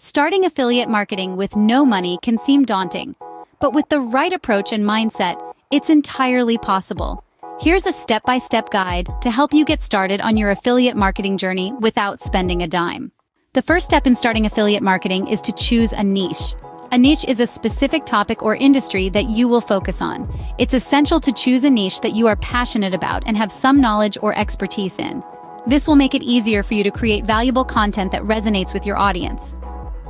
Starting affiliate marketing with no money can seem daunting, but with the right approach and mindset, it's entirely possible. Here's a step-by-step guide to help you get started on your affiliate marketing journey without spending a dime. The first step in starting affiliate marketing is to choose a niche. A niche is a specific topic or industry that you will focus on. It's essential to choose a niche that you are passionate about and have some knowledge or expertise in. This will make it easier for you to create valuable content that resonates with your audience.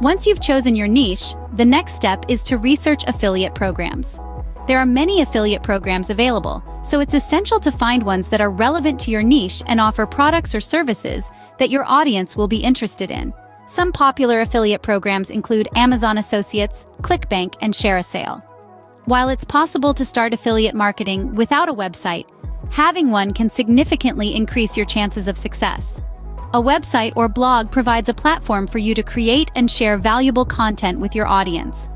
Once you've chosen your niche, the next step is to research affiliate programs. There are many affiliate programs available, so it's essential to find ones that are relevant to your niche and offer products or services that your audience will be interested in. Some popular affiliate programs include Amazon Associates, ClickBank, and ShareASale. While it's possible to start affiliate marketing without a website, having one can significantly increase your chances of success. A website or blog provides a platform for you to create and share valuable content with your audience.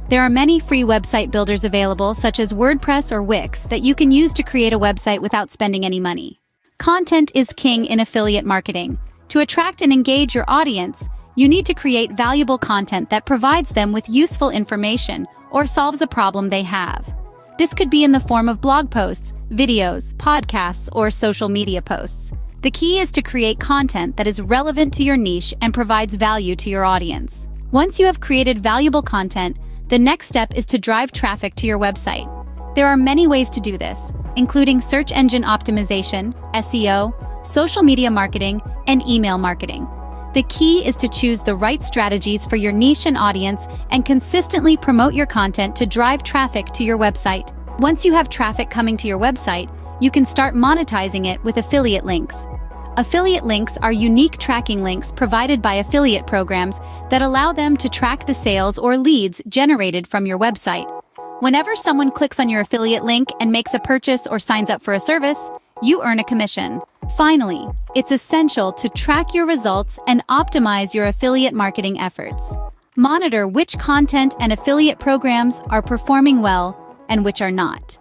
There are many free website builders available, such as WordPress or Wix, that you can use to create a website without spending any money. Content is king in affiliate marketing. To attract and engage your audience, you need to create valuable content that provides them with useful information or solves a problem they have. This could be in the form of blog posts, videos, podcasts, or social media posts. The key is to create content that is relevant to your niche and provides value to your audience. Once you have created valuable content, the next step is to drive traffic to your website. There are many ways to do this, including search engine optimization, SEO, social media marketing, and email marketing. The key is to choose the right strategies for your niche and audience and consistently promote your content to drive traffic to your website. Once you have traffic coming to your website, you can start monetizing it with affiliate links. Affiliate links are unique tracking links provided by affiliate programs that allow them to track the sales or leads generated from your website. Whenever someone clicks on your affiliate link and makes a purchase or signs up for a service, you earn a commission. Finally, it's essential to track your results and optimize your affiliate marketing efforts. Monitor which content and affiliate programs are performing well and which are not.